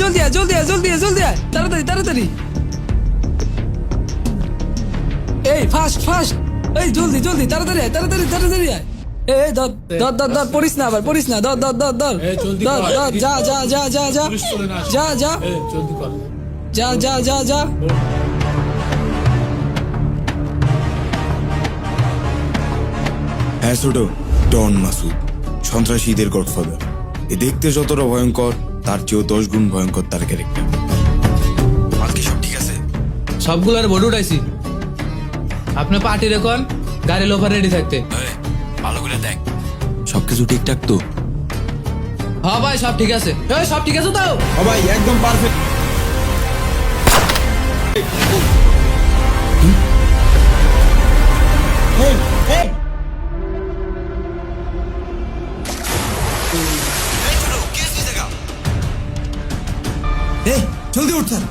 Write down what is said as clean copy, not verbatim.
জলদি আয় জলদি আয় জলদি আয় জলদি আয় তাড়াতাড়ি তাড়াতাড়ি এই ফাস্ট ফাস্ট এই জলদি জলদি তাড়াতাড়ি আয় তাড়াতাড়ি তাড়াতাড়ি আয় এই ধর ধর ধর ধর পড়িস না আবার পড়িস না ধর ধর ধর ধর ধর ধর যা যা যা যা যা যা যা যা যা যা যা হ্যাঁ ছোট, ডন মাসুদ, সন্ত্রাসীদের গডফাদার। এ দেখতে যতটা ভয়ঙ্কর তার চেয়েও 10 গুণ ভয়ঙ্কর তার ক্যারেক্টার। বাকি সব ঠিক আছে? সবগুলোর বোর্ড উঠাইছি। আপনি পার্টি রেখন গাড়ি লোফার রেডি থাকতে। ভালো করে দেখ সবকিছু ঠিকঠাক তো? হ্যাঁ ভাই সব ঠিক আছে। সব ঠিক আছে তো? ভাই একদম পারফেক্ট। জলদি উঠ স্যার।